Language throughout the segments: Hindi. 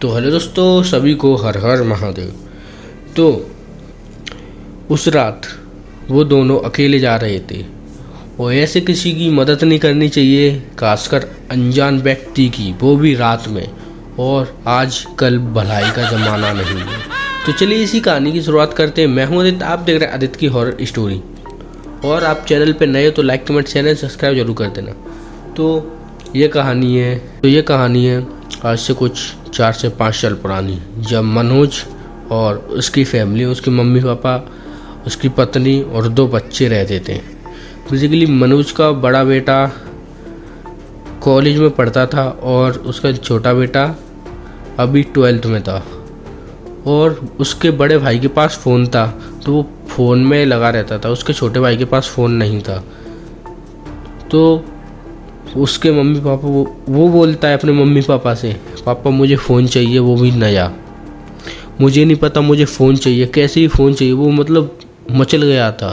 तो हेलो दोस्तों, सभी को हर हर महादेव। तो उस रात वो दोनों अकेले जा रहे थे और ऐसे किसी की मदद नहीं करनी चाहिए, खासकर अनजान व्यक्ति की, वो भी रात में। और आज कल भलाई का ज़माना नहीं है। तो चलिए इसी कहानी की शुरुआत करते हैं। मैं हूं आदित्य, आप देख रहे हैं आदित्य की हॉरर स्टोरी। और आप चैनल पे नए हो तो लाइक कमेंट शेयर सब्सक्राइब जरूर कर देना। तो ये कहानी है आज से कुछ 4 से 5 साल पुरानी, जब मनोज और उसकी फैमिली, उसके मम्मी पापा, उसकी पत्नी और 2 बच्चे रहते थे। बेसिकली मनोज का बड़ा बेटा कॉलेज में पढ़ता था और उसका छोटा बेटा अभी 12th में था। और उसके बड़े भाई के पास फ़ोन था तो वो फ़ोन में लगा रहता था, उसके छोटे भाई के पास फ़ोन नहीं था। तो उसके मम्मी पापा वो बोलता है अपने मम्मी पापा से, पापा मुझे फ़ोन चाहिए, वो भी नया। मुझे नहीं पता, मुझे फ़ोन चाहिए। कैसे ही फ़ोन चाहिए, वो मतलब मचल गया था।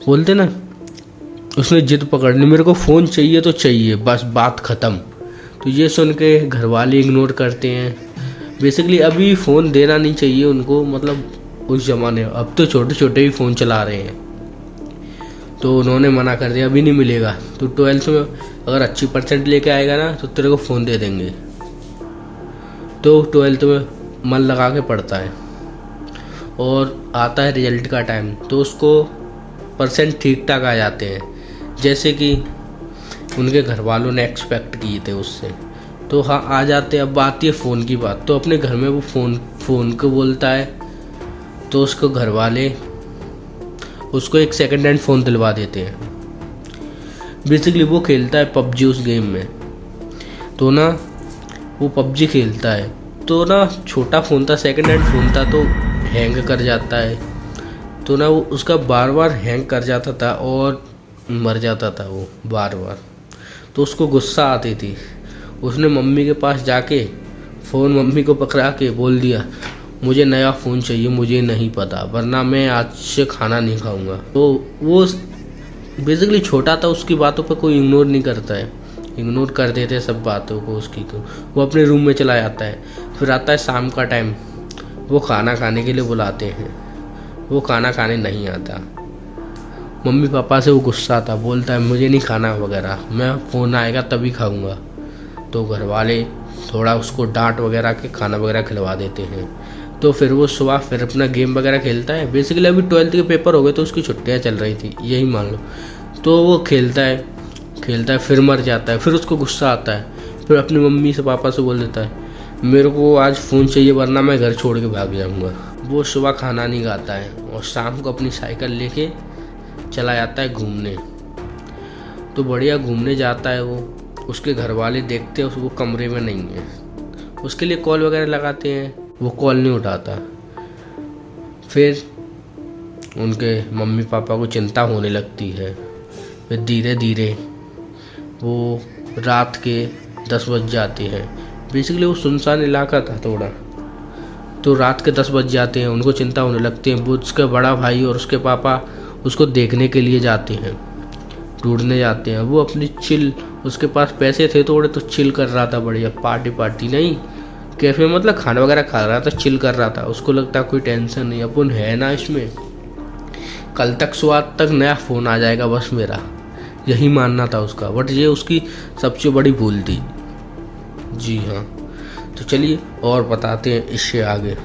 बोलते ना, उसने जिद पकड़ ली, मेरे को फ़ोन चाहिए तो चाहिए, बस बात ख़त्म। तो ये सुन के घर वाले इग्नोर करते हैं। बेसिकली अभी फ़ोन देना नहीं चाहिए उनको, मतलब उस ज़माने, अब तो छोटे छोटे ही फ़ोन चला रहे हैं। तो उन्होंने मना कर दिया, अभी नहीं मिलेगा। तो 12th में अगर अच्छी परसेंट लेके आएगा ना तो तेरे को फ़ोन दे देंगे। तो 12th में मन लगा के पढ़ता है और आता है रिजल्ट का टाइम, तो उसको परसेंट ठीक ठाक आ जाते हैं, जैसे कि उनके घर वालों ने एक्सपेक्ट किए थे उससे। तो हाँ, आ जाते। अब आती है फ़ोन की बात। तो अपने घर में वो फ़ोन को बोलता है, तो उसको घर वाले उसको एक सेकंड हैंड फ़ोन दिलवा देते हैं। बेसिकली वो खेलता है पबजी उस गेम में। तो ना वो पबजी खेलता है, तो ना छोटा फ़ोन था, सेकंड हैंड फ़ोन था, तो हैंग कर जाता है। तो ना वो उसका बार बार हैंग कर जाता था और मर जाता था वो बार बार। तो उसको गुस्सा आती थी। उसने मम्मी के पास जाके फ़ोन मम्मी को पकड़ा के बोल दिया, मुझे नया फ़ोन चाहिए, मुझे नहीं पता, वरना मैं आज से खाना नहीं खाऊंगा। तो वो बेसिकली छोटा था, उसकी बातों पर कोई इग्नोर नहीं करता है, इग्नोर कर देते सब बातों को उसकी। तो वो अपने रूम में चला जाता है। फिर आता है शाम का टाइम, वो खाना खाने के लिए बुलाते हैं। वो खाना खाने नहीं आता। मम्मी पापा से वो गुस्सा था, बोलता है मुझे नहीं खाना वगैरह, मैं फ़ोन आएगा तभी खाऊंगा। तो घर वाले थोड़ा उसको डांट वगैरह के खाना वगैरह खिलवा देते हैं। तो फिर वो सुबह फिर अपना गेम वगैरह खेलता है। बेसिकली अभी 12th के पेपर हो गए तो उसकी छुट्टियां चल रही थी, यही मान लो। तो वो खेलता है, फिर मर जाता है। फिर उसको गुस्सा आता है, फिर अपनी मम्मी से पापा से बोल देता है, मेरे को आज फ़ोन चाहिए वरना मैं घर छोड़ के भाग जाऊँगा। वो सुबह खाना नहीं खाता है और शाम को अपनी साइकिल लेके चला जाता है घूमने। तो बढ़िया घूमने जाता है वो। उसके घर वाले देखते हैं उसको कमरे में नहीं है, उसके लिए कॉल वगैरह लगाते हैं, वो कॉल नहीं उठाता। फिर उनके मम्मी पापा को चिंता होने लगती है। फिर धीरे धीरे वो रात के 10 बज जाते हैं। बेसिकली वो सुनसान इलाका था थोड़ा, तो रात के 10 बज जाते हैं। उनको चिंता होने लगती है। वो उसका बड़ा भाई और उसके पापा उसको देखने के लिए जाते हैं, ढूंढने जाते हैं। वो अपनी चिल, उसके पास पैसे थे थोड़े, तो चिल कर रहा था, बढ़िया पार्टी नहीं, कैफे मतलब खाना वगैरह खा रहा था, चिल कर रहा था। उसको लगता कोई टेंशन नहीं, अपन है ना इसमें, कल तक स्वाद तक नया फ़ोन आ जाएगा बस मेरा, यही मानना था उसका। बट ये उसकी सबसे बड़ी भूल थी। जी हाँ, तो चलिए और बताते हैं इससे आगे।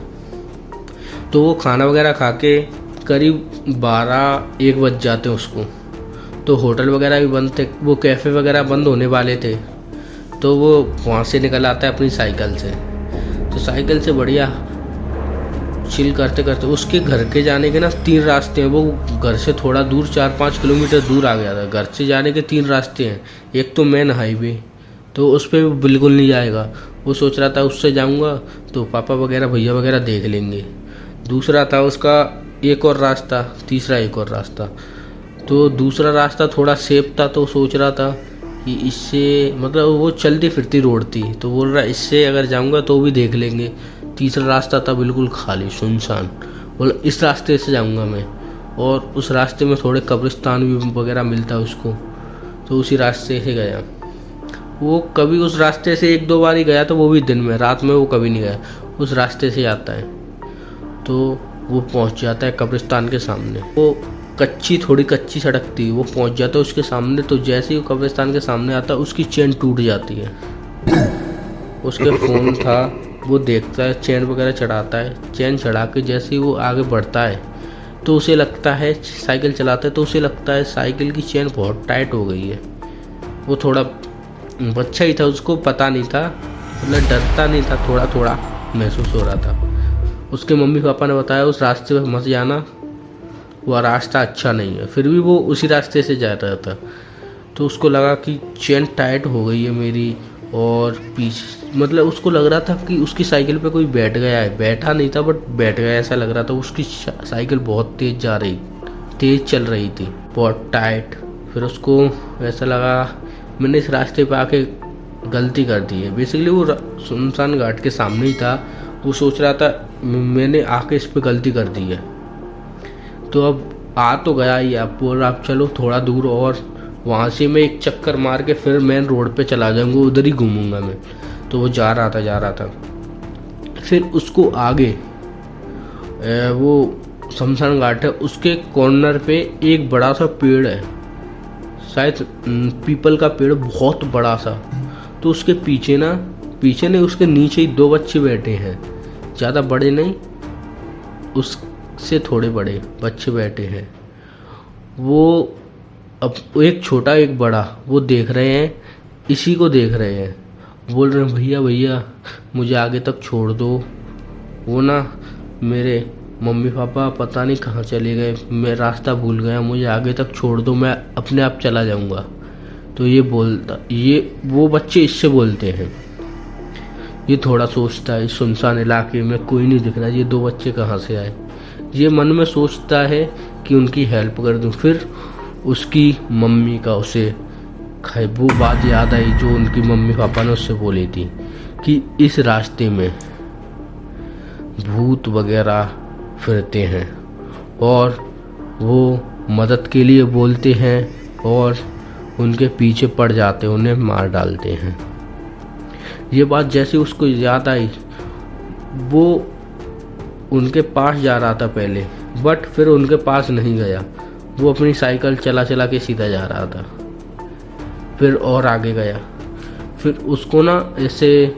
तो वो खाना वगैरह खा के करीब 12-1 बज जाते हैं उसको। तो होटल वगैरह भी बंद थे, वो कैफ़े वगैरह बंद होने वाले थे। तो वो वहाँ से निकल आता है अपनी साइकिल से। तो साइकिल से बढ़िया चिल करते करते उसके घर के जाने के ना 3 रास्ते हैं। वो घर से थोड़ा दूर 4-5 किलोमीटर दूर आ गया था। घर से जाने के 3 रास्ते हैं। एक तो मेन हाईवे, तो उस पर बिल्कुल नहीं जाएगा। वो सोच रहा था उससे जाऊँगा तो पापा वगैरह भैया वगैरह देख लेंगे। दूसरा था उसका एक और रास्ता, तीसरा एक और रास्ता। तो दूसरा रास्ता थोड़ा सेफ था, तो सोच रहा था कि इससे, मतलब वो चलती फिरती रोड थी, तो बोल रहा इससे अगर जाऊंगा तो भी देख लेंगे। तीसरा रास्ता था बिल्कुल खाली सुनसान, बोला इस रास्ते से जाऊंगा मैं। और उस रास्ते में थोड़े कब्रिस्तान भी वगैरह मिलता है उसको, तो उसी रास्ते से गया। वो कभी उस रास्ते से 1-2 बार ही गया, तो वो भी दिन में, रात में वो कभी नहीं गया। उस रास्ते से आता है तो वो पहुंच जाता है कब्रिस्तान के सामने। वो थोड़ी कच्ची सड़क थी, वो पहुंच जाता है उसके सामने। तो जैसे ही वो कब्रिस्तान के सामने आता है, उसकी चेन टूट जाती है। उसके फ़ोन था, वो देखता है, चेन वगैरह चढ़ाता है। चेन चढ़ा के जैसे ही वो आगे बढ़ता है, तो उसे लगता है, साइकिल चलाता है तो उसे लगता है साइकिल की चेन बहुत टाइट हो गई है। वो थोड़ा बच्चा ही था, उसको पता नहीं था, मतलब डरता नहीं था, थोड़ा थोड़ा महसूस हो रहा था। उसके मम्मी पापा ने बताया उस रास्ते पर मत जाना, वह रास्ता अच्छा नहीं है। फिर भी वो उसी रास्ते से जा रहा था। तो उसको लगा कि चेन टाइट हो गई है मेरी, और पीछे मतलब उसको लग रहा था कि उसकी साइकिल पे कोई बैठ गया है। बैठा नहीं था, बट बैठ गया ऐसा लग रहा था। उसकी साइकिल बहुत तेज चल रही थी, बहुत टाइट। फिर उसको ऐसा लगा मैंने इस रास्ते पे आके गलती कर दी है। बेसिकली वो सुनसान घाट के सामने ही था। वो सोच रहा था मैंने आके इस पे गलती कर दी है। तो अब आ तो गया ही, आप बोल आप चलो थोड़ा दूर और वहाँ से मैं एक चक्कर मार के फिर मेन रोड पे चला जाऊँगा, उधर ही घूमूंगा मैं। तो वो जा रहा था। फिर उसको आगे वो शमशान घाट है, उसके कॉर्नर पे एक बड़ा सा पेड़ है, शायद पीपल का पेड़, बहुत बड़ा सा। तो उसके पीछे नहीं, उसके नीचे ही 2 बच्चे बैठे हैं, ज़्यादा बड़े नहीं, उससे थोड़े बड़े बच्चे बैठे हैं। वो अब एक छोटा एक बड़ा, वो देख रहे हैं, इसी को देख रहे हैं। बोल रहे हैं भैया मुझे आगे तक छोड़ दो। वो ना मेरे मम्मी पापा पता नहीं कहाँ चले गए, मैं रास्ता भूल गया, मुझे आगे तक छोड़ दो, मैं अपने आप चला जाऊँगा। तो वो बच्चे इससे बोलते हैं। ये थोड़ा सोचता है, इस सुनसान इलाके में कोई नहीं दिख रहा, ये 2 बच्चे कहाँ से आए। ये मन में सोचता है कि उनकी हेल्प कर दूँ। फिर उसकी मम्मी का उसे वो बात याद आई जो उनकी मम्मी पापा ने उससे बोली थी कि इस रास्ते में भूत वगैरह फिरते हैं और वो मदद के लिए बोलते हैं और उनके पीछे पड़ जाते, उन्हें मार डालते हैं। ये बात जैसे उसको याद आई, वो उनके पास जा रहा था पहले, बट फिर उनके पास नहीं गया। वो अपनी साइकिल चला के सीधा जा रहा था। फिर और आगे गया। फिर उसको ना ऐसे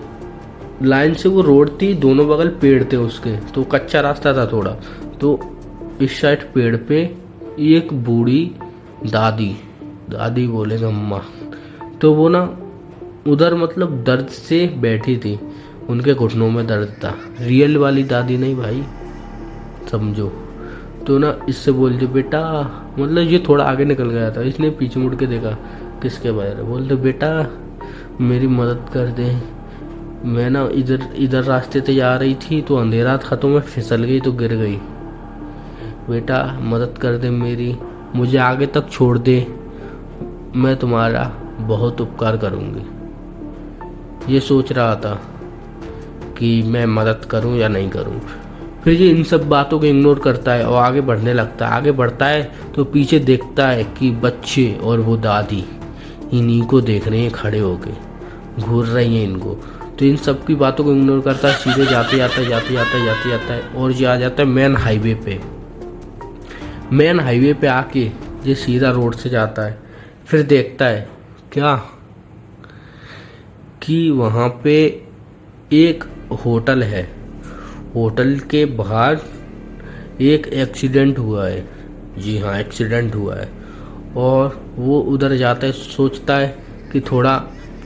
लाइन से, वो रोड थी, दोनों बगल पेड़ थे उसके, तो कच्चा रास्ता था थोड़ा। तो इस साइड पेड़ पे एक बूढ़ी दादी बोले अम्मा, तो वो ना उधर मतलब दर्द से बैठी थी, उनके घुटनों में दर्द था। रियल वाली दादी नहीं भाई, समझो। तो ना इससे बोलते बेटा, मतलब ये थोड़ा आगे निकल गया था, इसने पीछे मुड़ के देखा किसके बारे में। बोलते बेटा मेरी मदद कर दे, मैं ना इधर रास्ते से जा रही थी तो अंधेरा था, तो मैं फिसल गई तो गिर गई। बेटा मदद कर दे मेरी, मुझे आगे तक छोड़ दे, मैं तुम्हारा बहुत उपकार करूँगी। ये सोच रहा था कि मैं मदद करूँ या नहीं करूँ। फिर ये इन सब बातों को इग्नोर करता है और आगे बढ़ने लगता है। आगे बढ़ता है तो पीछे देखता है कि बच्चे और वो दादी इन्हीं को देख रहे हैं, खड़े होके घूर रही हैं इनको। तो इन सब की बातों को इग्नोर करता है, सीधे जाते जाता है और ये आ जाता है मेन हाईवे पे आके ये सीधा रोड से जाता है। फिर देखता है क्या कि वहाँ पे एक होटल है, होटल के बाहर एक एक्सीडेंट हुआ है। जी हाँ, एक्सीडेंट हुआ है। और वो उधर जाता है, सोचता है कि थोड़ा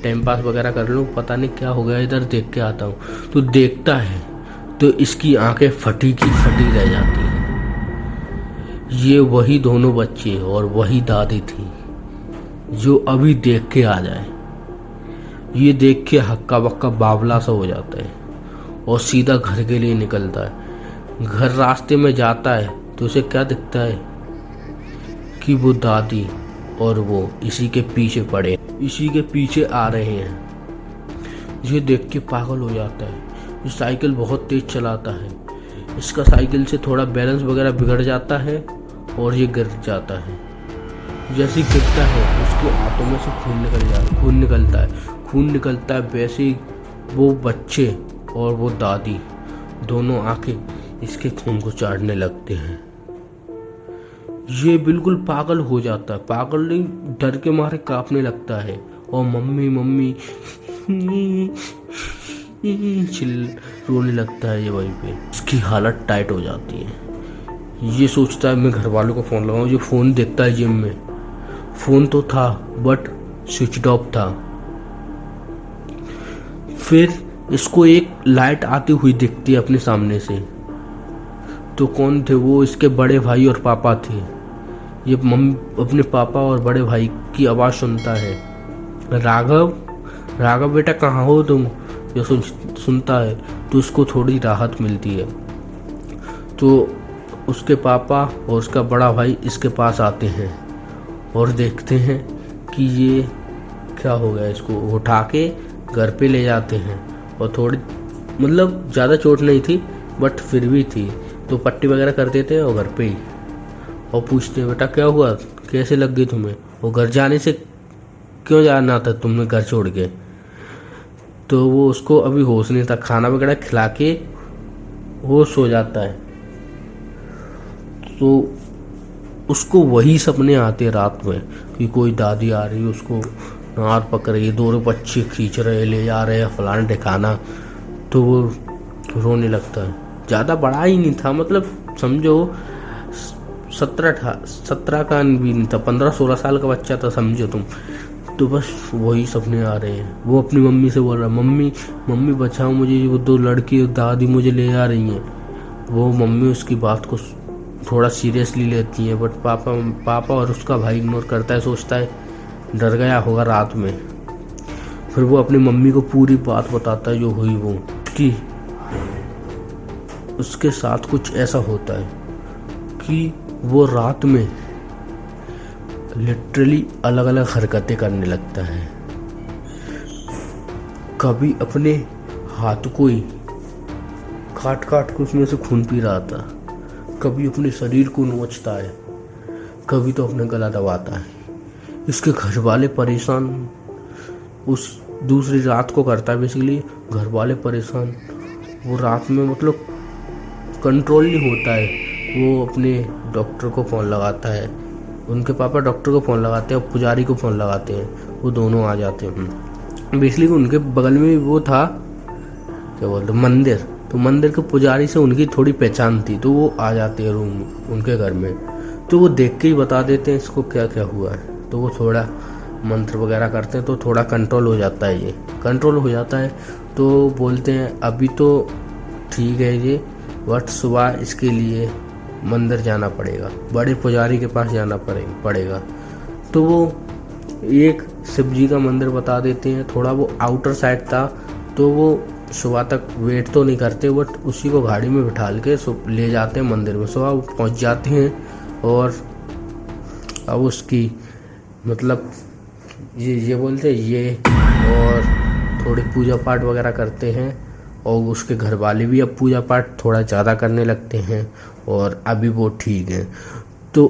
टाइम पास वगैरह कर लूँ, पता नहीं क्या हो गया, इधर देख के आता हूँ। तो देखता है तो इसकी आंखें फटी की फटी रह जाती हैं। ये वही दोनों बच्चे और वही दादी थी जो अभी देख के आ जाए। ये देख के हक्का बक्का बावला सा हो जाता है और सीधा घर के लिए निकलता है। घर रास्ते में जाता है तो उसे क्या दिखता है कि वो दादी और वो इसी के पीछे आ रहे हैं। ये देख के पागल हो जाता है। ये साइकिल बहुत तेज चलाता है, इसका साइकिल से थोड़ा बैलेंस वगैरह बिगड़ जाता है और ये गिर जाता है। जैसे गिरता है उसके हाथों में से खून निकलता है। खून निकलता है वैसे ही वो बच्चे और वो दादी दोनों आके इसके खून को चाटने लगते हैं। ये बिल्कुल पागल हो जाता है, पागल नहीं, डर के मारे कांपने लगता है और मम्मी मम्मी रोने लगता है। ये वहीं पे उसकी हालत टाइट हो जाती है। ये सोचता है मैं घर वालों को फ़ोन लगाऊं। जो फ़ोन देखता है जिम में, फ़ोन तो था बट स्विच ऑफ था। फिर इसको एक लाइट आती हुई दिखती है अपने सामने से। तो कौन थे वो? इसके बड़े भाई और पापा थे। ये अपने पापा और बड़े भाई की आवाज़ सुनता है, राघव राघव बेटा कहाँ हो तुम? ये सुनता है तो उसको थोड़ी राहत मिलती है। तो उसके पापा और उसका बड़ा भाई इसके पास आते हैं और देखते हैं कि ये क्या हो गया। इसको उठा के घर पे ले जाते हैं और थोड़ी मतलब ज़्यादा चोट नहीं थी बट फिर भी थी, तो पट्टी वगैरह कर देते हैं और घर पे ही और पूछते हैं बेटा क्या हुआ, कैसे लग गई तुम्हें, और घर जाने से क्यों जाना था तुमने घर छोड़ के। तो वो उसको अभी होश नहीं था, खाना वगैरह खिला के वो सो जाता है। तो उसको वही सपने आते रात में कि कोई दादी आ रही है, उसको नार पकड़ रही है, दो बच्चे खींच रहे ले जा रहे हैं फलाना ठिकाना। तो वो रोने लगता है। ज़्यादा बड़ा ही नहीं था, मतलब समझो 17 का भी नहीं था, 15-16 साल का बच्चा था समझो तुम। तो बस वही सपने आ रहे हैं। वो अपनी मम्मी से बोल रहा है मम्मी मम्मी बचाओ मुझे, वो 2 लड़की दादी मुझे ले जा रही हैं। वो मम्मी उसकी बात को थोड़ा सीरियसली लेती है बट पापा और उसका भाई इग्नोर करता है, सोचता है डर गया होगा रात में। फिर वो अपनी मम्मी को पूरी बात बताता है जो हुई वो कि उसके साथ कुछ ऐसा होता है कि वो रात में लिटरली अलग अलग हरकतें करने लगता है। कभी अपने हाथ को ही काट के उसमें से खून पी रहा था, कभी अपने शरीर को नोचता है, कभी तो अपने गला दबाता है। इसके घर वाले परेशान, उस दूसरी रात को करता है बेसिकली घर वाले परेशान। वो रात में मतलब कंट्रोल नहीं होता है। वो अपने डॉक्टर को फ़ोन लगाता है, उनके पापा डॉक्टर को फ़ोन लगाते हैं और पुजारी को फ़ोन लगाते हैं, वो दोनों आ जाते हैं। बेसिकली उनके बगल में वो था क्या बोलते मंदिर, तो मंदिर के पुजारी से उनकी थोड़ी पहचान थी, तो वो आ जाते हैं रूम उनके घर में। तो वो देख के ही बता देते हैं इसको क्या क्या हुआ है। तो वो थोड़ा मंत्र वगैरह करते हैं तो थोड़ा कंट्रोल हो जाता है, ये कंट्रोल हो जाता है। तो बोलते हैं अभी तो ठीक है ये, बट सुबह इसके लिए मंदिर जाना पड़ेगा, बड़े पुजारी के पास जाना पड़ेगा। तो वो एक शिव जी का मंदिर बता देते हैं, थोड़ा वो आउटर साइड था, तो वो सुबह तक वेट तो नहीं करते बट उसी को गाड़ी में बिठाल के ले जाते हैं मंदिर में। सुबह वो पहुँच जाते हैं और अब उसकी मतलब ये बोलते हैं ये, और थोड़ी पूजा पाठ वगैरह करते हैं और उसके घर वाले भी अब पूजा पाठ थोड़ा ज़्यादा करने लगते हैं और अभी वो ठीक है। तो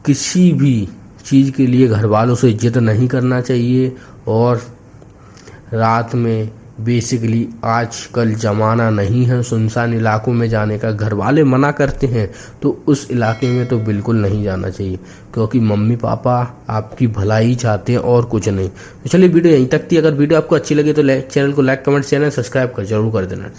किसी भी चीज़ के लिए घर वालों से जिद नहीं करना चाहिए। और रात में बेसिकली आजकल ज़माना नहीं है सुनसान इलाकों में जाने का, घर वाले मना करते हैं तो उस इलाके में तो बिल्कुल नहीं जाना चाहिए, क्योंकि मम्मी पापा आपकी भलाई चाहते हैं और कुछ नहीं। तो चलिए वीडियो यहीं तक थी। अगर वीडियो आपको अच्छी लगी तो चैनल को लाइक कमेंट शेयर सब्सक्राइब जरूर कर देना।